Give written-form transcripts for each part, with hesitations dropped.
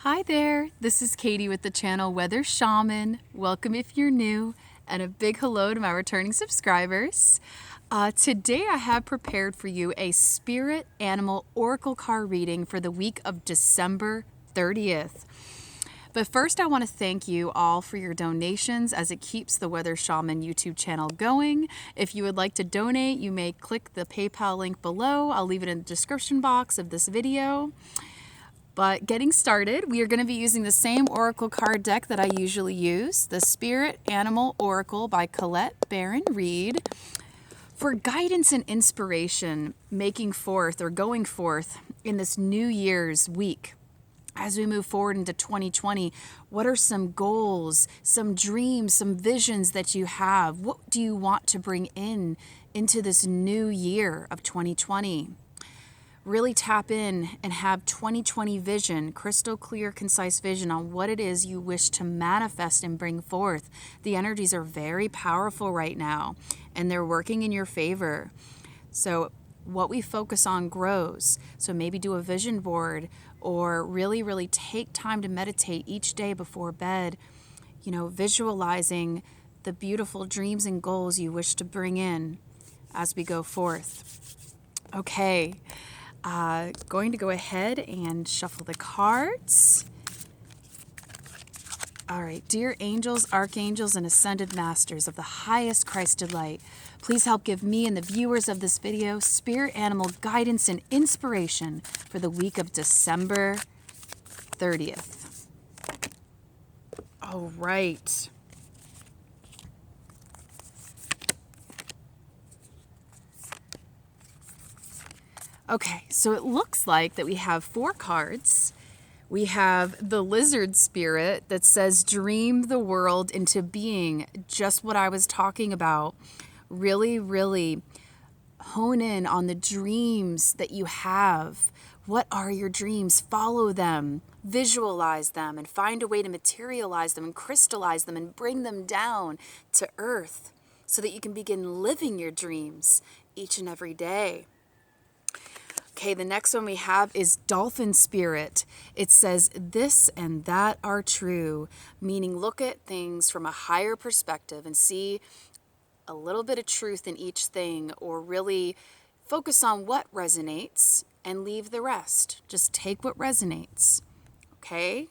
Hi there, this is Katie with the channel Weather Shaman. Welcome if you're new, and a big hello to my returning subscribers. Today I have prepared for you a spirit animal oracle card reading for the week of December 30th. But first, I want to thank you all for your donations as it keeps the Weather Shaman YouTube channel going. If you would like to donate, you may click the PayPal link below. I'll leave it in the description box of this video. But getting started, we are going to be using the same oracle card deck that I usually use, the Spirit Animal Oracle by Colette Baron Reid. For guidance and inspiration, making forth or going forth in this New Year's week, as we move forward into 2020, what are some goals, some dreams, some visions that you have? What do you want to bring into this new year of 2020? Really tap in and have 2020 vision, crystal clear, concise vision on what it is you wish to manifest and bring forth. The energies are very powerful right now, and they're working in your favor. So what we focus on grows. So maybe do a vision board, or really take time to meditate each day before bed, visualizing the beautiful dreams and goals you wish to bring in as we go forth. Okay. Going to go ahead and shuffle the cards. All right, dear angels, archangels, and ascended masters of the highest Christed light, please help give me and the viewers of this video spirit animal guidance and inspiration for the week of December 30th. All right. Okay, so it looks like that we have 4 cards. We have the lizard spirit that says, dream the world into being, just what I was talking about. Really hone in on the dreams that you have. What are your dreams? Follow them, visualize them, and find a way to materialize them and crystallize them and bring them down to earth so that you can begin living your dreams each and every day. Okay, the next one we have is Dolphin Spirit. It says, this and that are true, meaning look at things from a higher perspective and see a little bit of truth in each thing, or really focus on what resonates and leave the rest. Just take what resonates, okay?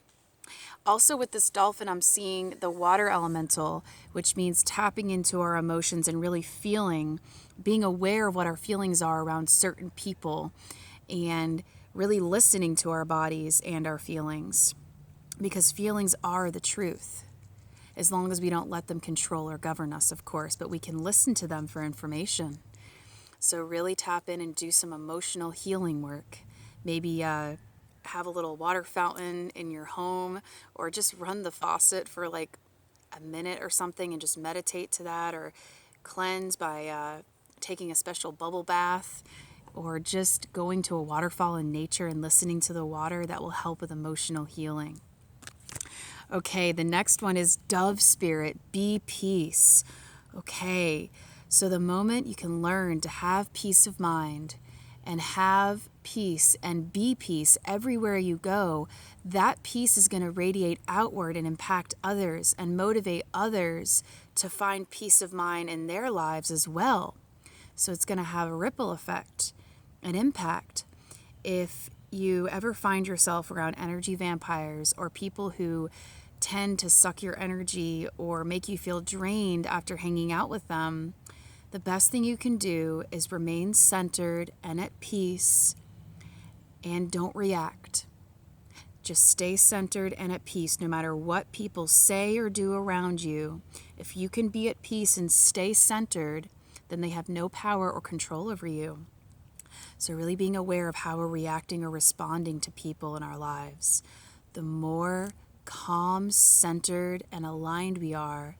Also with this dolphin, I'm seeing the water elemental, which means tapping into our emotions and really feeling, being aware of what our feelings are around certain people, and really listening to our bodies and our feelings, because feelings are the truth, as long as we don't let them control or govern us, of course, but we can listen to them for information. So really tap in and do some emotional healing work. Maybe have a little water fountain in your home, or just run the faucet for like a minute or something and just meditate to that, or cleanse by taking a special bubble bath, or just going to a waterfall in nature and listening to the water. That will help with emotional healing. Okay, the next one is Dove Spirit, be peace. Okay, so the moment you can learn to have peace of mind and have peace and be peace everywhere you go, that peace is going to radiate outward and impact others and motivate others to find peace of mind in their lives as well. So it's going to have a ripple effect, an impact. If you ever find yourself around energy vampires or people who tend to suck your energy or make you feel drained after hanging out with them, the best thing you can do is remain centered and at peace, and don't react. Just stay centered and at peace no matter what people say or do around you. If you can be at peace and stay centered, then they have no power or control over you. So really being aware of how we're reacting or responding to people in our lives. The more calm, centered, and aligned we are,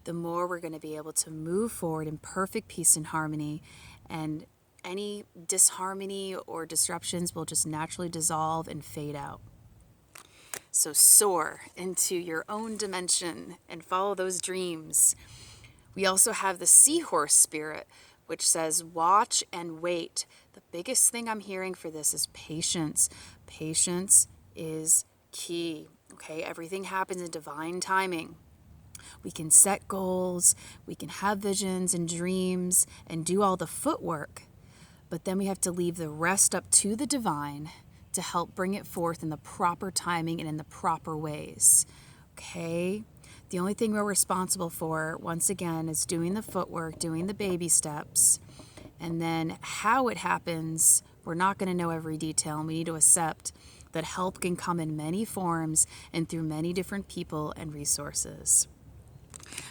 the more we're going to be able to move forward in perfect peace and harmony, and any disharmony or disruptions will just naturally dissolve and fade out. So soar into your own dimension and follow those dreams. We also have the Seahorse Spirit, which says, watch and wait. The biggest thing I'm hearing for this is patience. Patience is key. key. Okay, everything happens in divine timing. We can set goals, we can have visions and dreams and do all the footwork, but then we have to leave the rest up to the divine to help bring it forth in the proper timing and in the proper ways. Okay? The only thing we're responsible for, once again, is doing the footwork, doing the baby steps, and then how it happens, we're not going to know every detail, and we need to accept that help can come in many forms and through many different people and resources.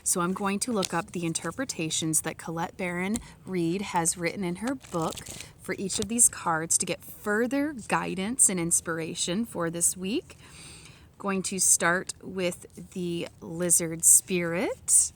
So I'm going to look up the interpretations that Colette Baron Reid has written in her book for each of these cards to get further guidance and inspiration for this week. Going to start with the Lizard Spirit.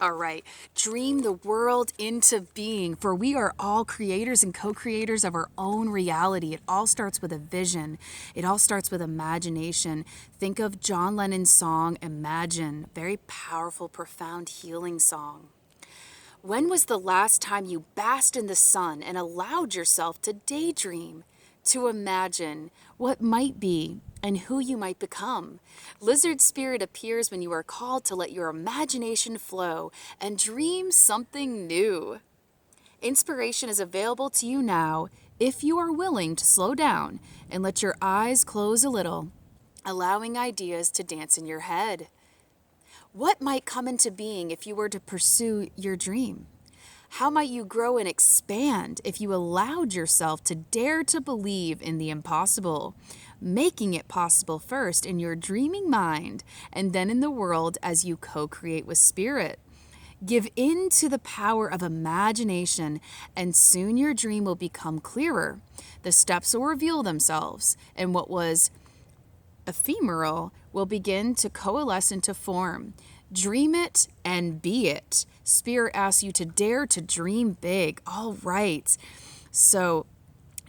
All right, dream the world into being, for we are all creators and co-creators of our own reality. It all starts with a vision. It all starts with imagination. Think of John Lennon's song, Imagine, very powerful, profound, healing song. When was the last time you basked in the sun and allowed yourself to daydream, to imagine what might be and who you might become? Lizard Spirit appears when you are called to let your imagination flow and dream something new. Inspiration is available to you now if you are willing to slow down and let your eyes close a little, allowing ideas to dance in your head. What might come into being if you were to pursue your dream? How might you grow and expand if you allowed yourself to dare to believe in the impossible, making it possible first in your dreaming mind and then in the world as you co-create with Spirit? Give in to the power of imagination, and soon your dream will become clearer. The steps will reveal themselves, and what was ephemeral will begin to coalesce into form. Dream it and be it. Spirit asks you to dare to dream big. All right. So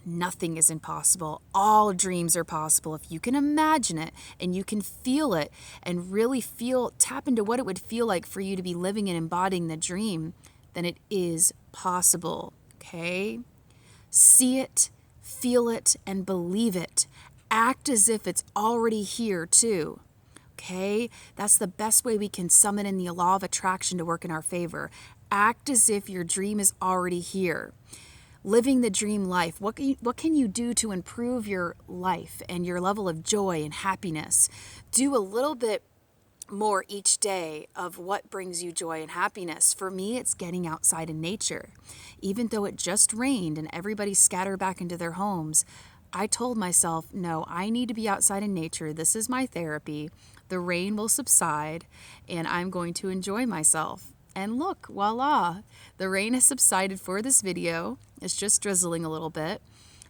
nothing is impossible. All dreams are possible. If you can imagine it and you can feel it and really tap into what it would feel like for you to be living and embodying the dream, then it is possible. Okay? See it, feel it, and believe it. Act as if it's already here too. Okay? That's the best way we can summon in the law of attraction to work in our favor. Act as if your dream is already here. Living the dream life. What can you do to improve your life and your level of joy and happiness? Do a little bit more each day of what brings you joy and happiness. For me, it's getting outside in nature. Even though it just rained and everybody scattered back into their homes, I told myself, no, I need to be outside in nature. This is my therapy. The rain will subside and I'm going to enjoy myself. And look, voila, the rain has subsided for this video. It's just drizzling a little bit.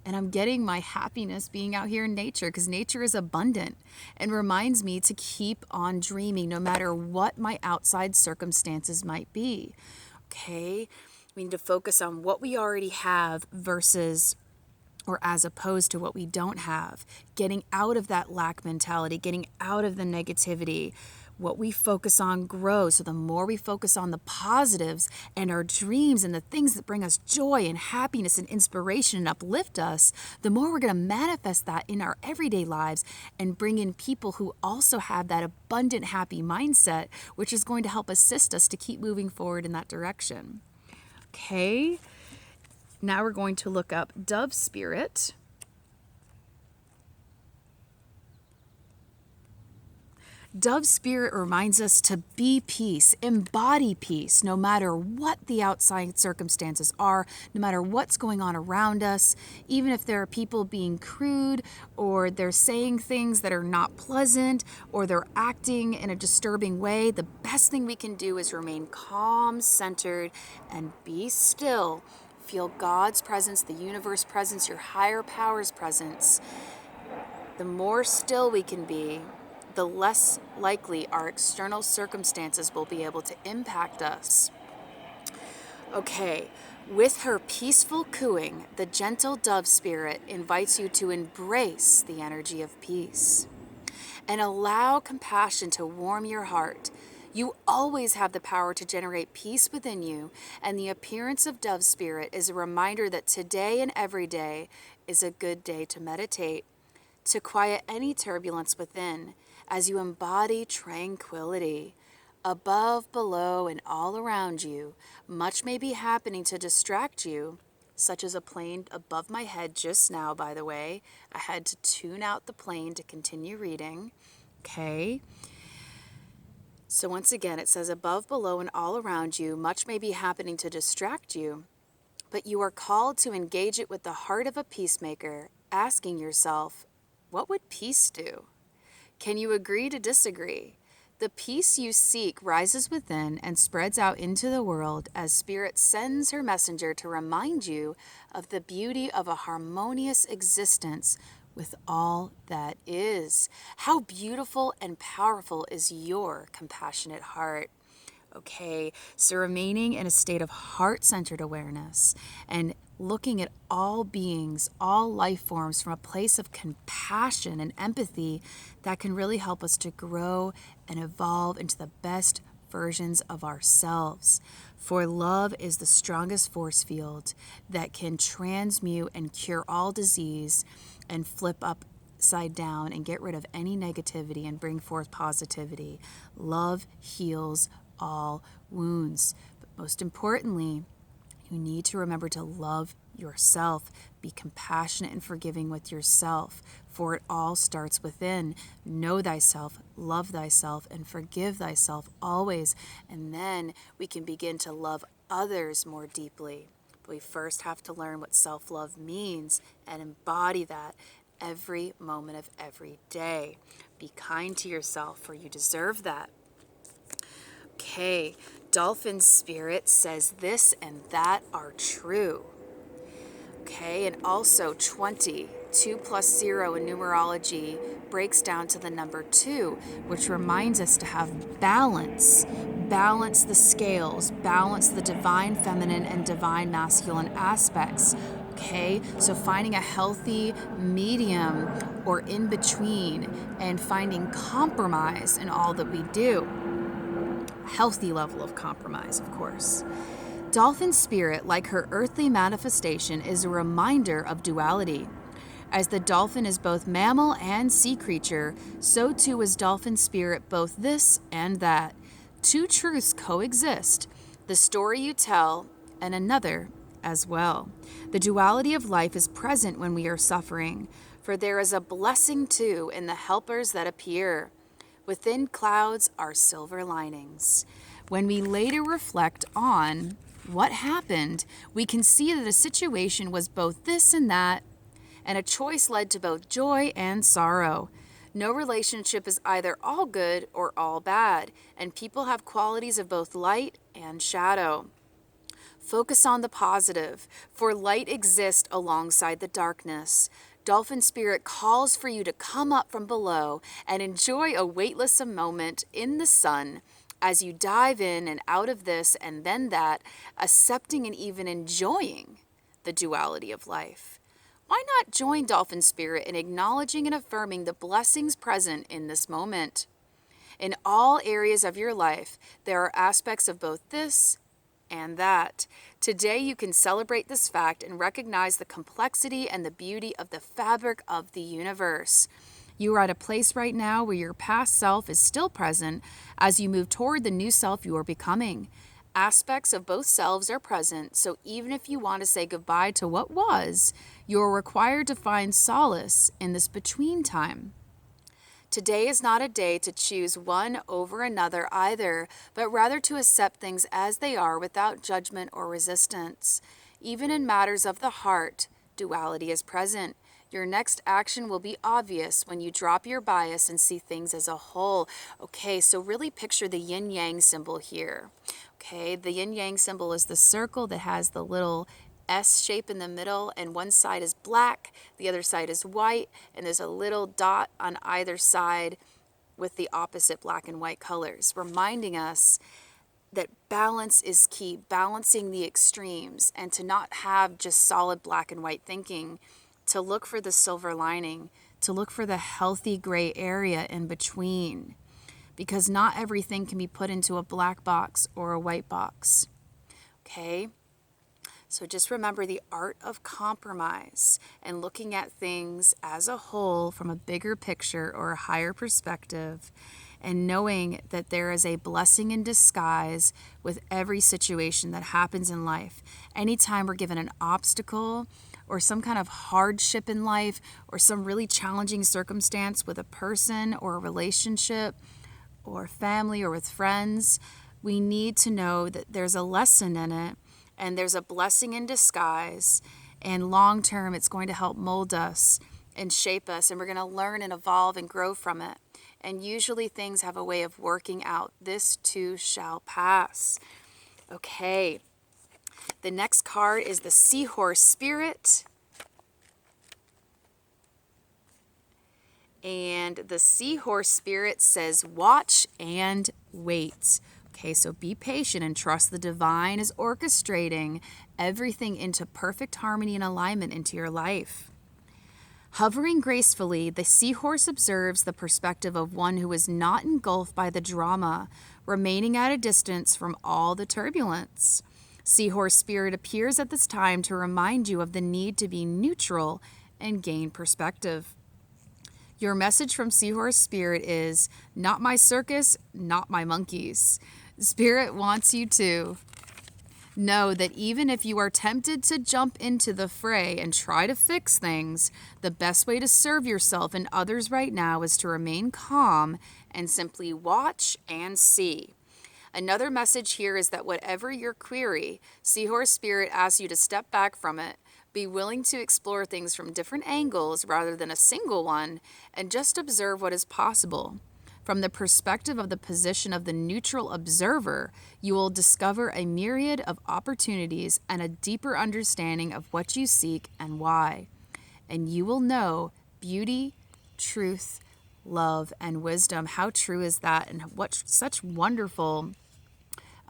And I'm getting my happiness being out here in nature because nature is abundant and reminds me to keep on dreaming no matter what my outside circumstances might be. Okay? We need to focus on what we already have versus or as opposed to what we don't have. Getting out of that lack mentality, getting out of the negativity. What we focus on grows. So the more we focus on the positives and our dreams and the things that bring us joy and happiness and inspiration and uplift us, the more we're going to manifest that in our everyday lives and bring in people who also have that abundant, happy mindset, which is going to help assist us to keep moving forward in that direction. Okay. Now we're going to look up Dove Spirit. Dove Spirit reminds us to be peace, embody peace, no matter what the outside circumstances are, no matter what's going on around us, even if there are people being crude or they're saying things that are not pleasant or they're acting in a disturbing way, the best thing we can do is remain calm, centered, and be still. Feel God's presence, the universe presence, your higher power's presence. The more still we can be, the less likely our external circumstances will be able to impact us. Okay, with her peaceful cooing, the gentle Dove Spirit invites you to embrace the energy of peace and allow compassion to warm your heart. You always have the power to generate peace within you, and the appearance of dove spirit is a reminder that today and every day is a good day to meditate, to quiet any turbulence within as you embody tranquility. Above, below, and all around you, much may be happening to distract you, such as a plane above my head just now, by the way. I had to tune out the plane to continue reading. Okay. So once again, it says above, below, and all around you, much may be happening to distract you, but you are called to engage it with the heart of a peacemaker, asking yourself, what would peace do? Can you agree to disagree? The peace you seek rises within and spreads out into the world as Spirit sends her messenger to remind you of the beauty of a harmonious existence with all that is. How beautiful and powerful is your compassionate heart? Okay, so remaining in a state of heart-centered awareness and looking at all beings, all life forms from a place of compassion and empathy that can really help us to grow and evolve into the best versions of ourselves. For love is the strongest force field that can transmute and cure all disease and flip upside down and get rid of any negativity and bring forth positivity. Love heals all wounds. But most importantly, you need to remember to love yourself. Be compassionate and forgiving with yourself, for it all starts within. Know thyself, love thyself, and forgive thyself always. And then we can begin to love others more deeply. But we first have to learn what self-love means and embody that every moment of every day. Be kind to yourself, for you deserve that. Okay, Dolphin Spirit says this and that are true. Okay, and also 20, 2 plus 0 in numerology breaks down to the number 2, which reminds us to have balance. Balance the scales, balance the divine feminine and divine masculine aspects. Okay, so finding a healthy medium or in between and finding compromise in all that we do. Healthy level of compromise, of course. Dolphin Spirit, like her earthly manifestation, is a reminder of duality. As the dolphin is both mammal and sea creature, so too is Dolphin Spirit both this and that. Two truths coexist, the story you tell and another as well. The duality of life is present when we are suffering, for there is a blessing too in the helpers that appear. Within clouds are silver linings. When we later reflect on what happened, we can see that a situation was both this and that, and a choice led to both joy and sorrow. No relationship is either all good or all bad, and people have qualities of both light and shadow. Focus on the positive, for light exists alongside the darkness. Dolphin Spirit calls for you to come up from below and enjoy a weightless moment in the sun as you dive in and out of this and then that, accepting and even enjoying the duality of life. Why not join Dolphin Spirit in acknowledging and affirming the blessings present in this moment? In all areas of your life, there are aspects of both this and that. Today you can celebrate this fact and recognize the complexity and the beauty of the fabric of the universe. You are at a place right now where your past self is still present as you move toward the new self you are becoming. Aspects of both selves are present, so even if you want to say goodbye to what was, you are required to find solace in this between time. Today is not a day to choose one over another either, but rather to accept things as they are without judgment or resistance. Even in matters of the heart, duality is present. Your next action will be obvious when you drop your bias and see things as a whole. Okay, so really picture the yin-yang symbol here. Okay, the yin-yang symbol is the circle that has the little S shape in the middle, and one side is black, the other side is white, and there's a little dot on either side with the opposite black and white colors, reminding us that balance is key, balancing the extremes, and to not have just solid black and white thinking, to look for the silver lining, to look for the healthy gray area in between. because not everything can be put into a black box or a white box. Okay? So just remember the art of compromise and looking at things as a whole from a bigger picture or a higher perspective, and knowing that there is a blessing in disguise with every situation that happens in life. Anytime we're given an obstacle or some kind of hardship in life or some really challenging circumstance with a person or a relationship or family or with friends, we need to know that there's a lesson in it. And there's a blessing in disguise, and long term, it's going to help mold us and shape us, and we're going to learn and evolve and grow from it. And usually things have a way of working out. This too shall pass. Okay. The next card is the Seahorse Spirit. And the Seahorse Spirit says, watch and wait. Okay, so be patient and trust the divine is orchestrating everything into perfect harmony and alignment into your life. Hovering gracefully, the seahorse observes the perspective of one who is not engulfed by the drama, remaining at a distance from all the turbulence. Seahorse Spirit appears at this time to remind you of the need to be neutral and gain perspective. Your message from Seahorse Spirit is, not my circus, not my monkeys. Spirit wants you to know that even if you are tempted to jump into the fray and try to fix things, the best way to serve yourself and others right now is to remain calm and simply watch and see. Another message here is that whatever your query, Seahorse Spirit asks you to step back from it, be willing to explore things from different angles rather than a single one, and just observe what is possible. From the perspective of the position of the neutral observer, you will discover a myriad of opportunities and a deeper understanding of what you seek and why. And you will know beauty, truth, love, and wisdom. How true is that? And what such wonderful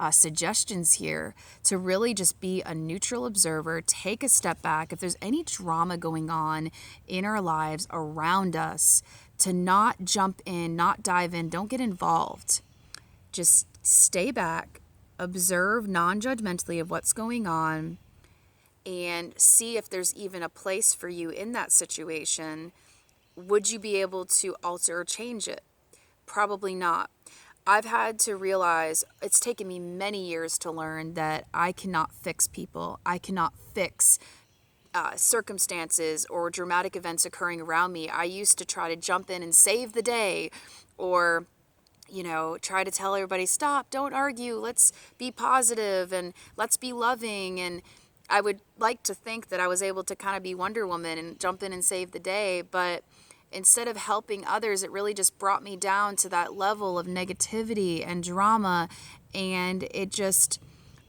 suggestions here to really just be a neutral observer, take a step back. If there's any drama going on in our lives around us, to not jump in, not dive in, don't get involved. Just stay back, observe non-judgmentally of what's going on, and see if there's even a place for you in that situation. Would you be able to alter or change it? Probably not. I've had to realize, it's taken me many years to learn that I cannot fix people. I cannot fix circumstances or dramatic events occurring around me. I used to try to jump in and save the day, or try to tell everybody, stop, don't argue, let's be positive and let's be loving. And I would like to think that I was able to kind of be Wonder Woman and jump in and save the day, but instead of helping others, it really just brought me down to that level of negativity and drama, and it just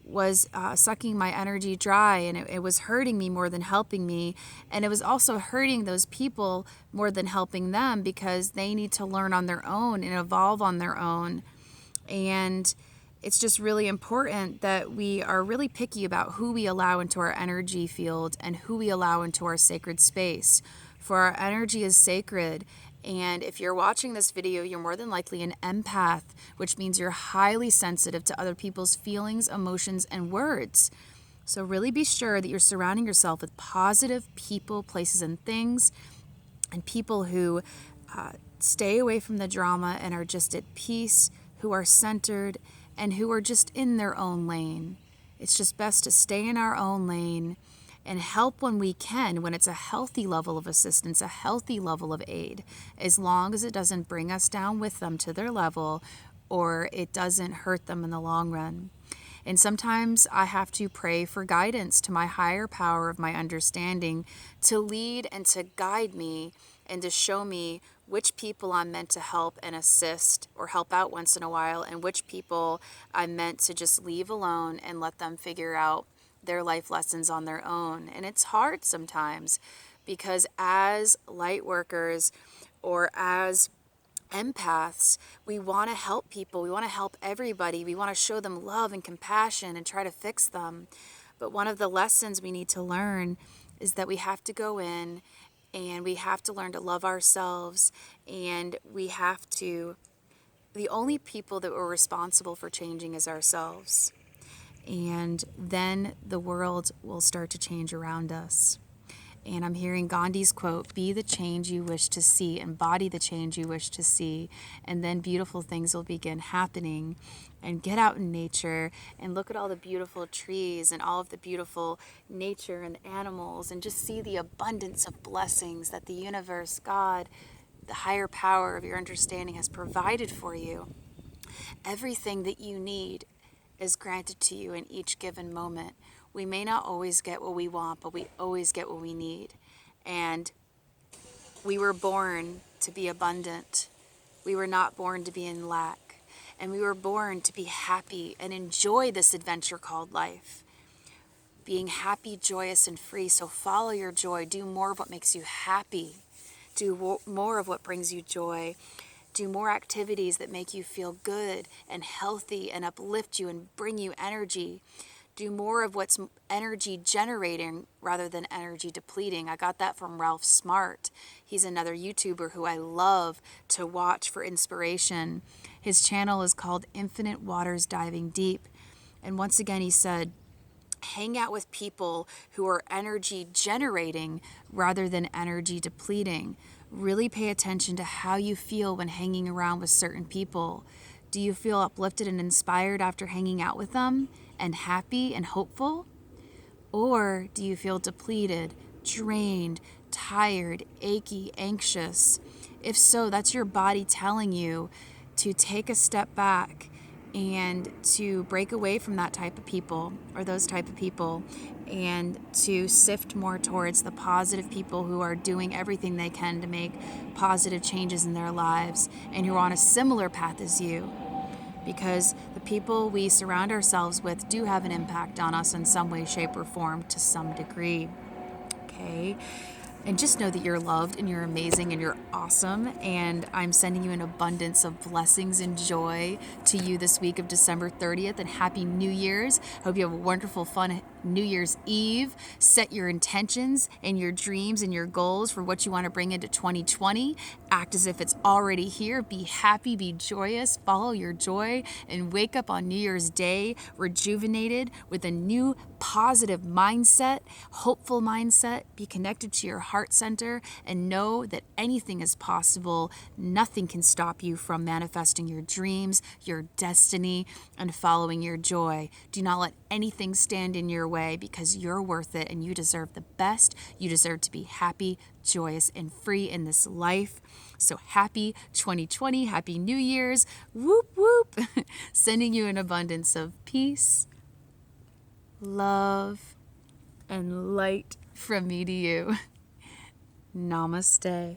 was sucking my energy dry, and it was hurting me more than helping me. And it was also hurting those people more than helping them, because they need to learn on their own and evolve on their own. And it's just really important that we are really picky about who we allow into our energy field and who we allow into our sacred space. For our energy is sacred. And if you're watching this video, you're more than likely an empath, which means you're highly sensitive to other people's feelings, emotions, and words. So really be sure that you're surrounding yourself with positive people, places, and things, and people who stay away from the drama and are just at peace, who are centered, and who are just in their own lane. It's just best to stay in our own lane and help when we can, when it's a healthy level of assistance, a healthy level of aid, as long as it doesn't bring us down with them to their level, or it doesn't hurt them in the long run. And sometimes I have to pray for guidance to my higher power of my understanding to lead and to guide me and to show me which people I'm meant to help and assist or help out once in a while, and which people I'm meant to just leave alone and let them figure out their life lessons on their own. And it's hard sometimes, because as light workers or as empaths, we want to help people. We want to help everybody. We want to show them love and compassion and try to fix them. But one of the lessons we need to learn is that we have to go in and we have to learn to love ourselves, and we have to the only people that we're responsible for changing is ourselves. And then the world will start to change around us. And I'm hearing Gandhi's quote, be the change you wish to see, embody the change you wish to see, and then beautiful things will begin happening. And get out in nature and look at all the beautiful trees and all of the beautiful nature and animals, and just see the abundance of blessings that the universe, God, the higher power of your understanding has provided for you. Everything that you need is granted to you in each given moment. We may not always get what we want, but we always get what we need. And we were born to be abundant. We were not born to be in lack. And we were born to be happy and enjoy this adventure called life. Being happy, joyous, and free. So follow your joy. Do more of what makes you happy. Do more of what brings you joy. Do more activities that make you feel good and healthy and uplift you and bring you energy. Do more of what's energy generating rather than energy depleting. I got that from Ralph Smart. He's another YouTuber who I love to watch for inspiration. His channel is called Infinite Waters Diving Deep. And once again, he said, hang out with people who are energy generating rather than energy depleting. Really pay attention to how you feel when hanging around with certain people. Do you feel uplifted and inspired after hanging out with them, and happy and hopeful? Or do you feel depleted, drained, tired, achy, anxious? If so, that's your body telling you to take a step back and to break away from that type of people or those type of people, and to sift more towards the positive people who are doing everything they can to make positive changes in their lives and who are on a similar path as you. Because the people we surround ourselves with do have an impact on us in some way, shape, or form to some degree. Okay? And just know that you're loved and you're amazing and you're awesome. And I'm sending you an abundance of blessings and joy to you this week of December 30th. And Happy New Year's. Hope you have a wonderful, fun New Year's Eve. Set your intentions and your dreams and your goals for what you want to bring into 2020. Act as if it's already here. Be happy, be joyous, follow your joy, and wake up on New Year's Day rejuvenated with a new positive mindset, hopeful mindset. Be connected to your heart center and know that anything is possible. Nothing can stop you from manifesting your dreams, your destiny, and following your joy. Do not let anything stand in your way, because you're worth it and you deserve the best. You deserve to be happy, joyous, and free in this life. So happy 2020, happy New Year's, whoop whoop, sending you an abundance of peace, love, and light from me to you. Namaste.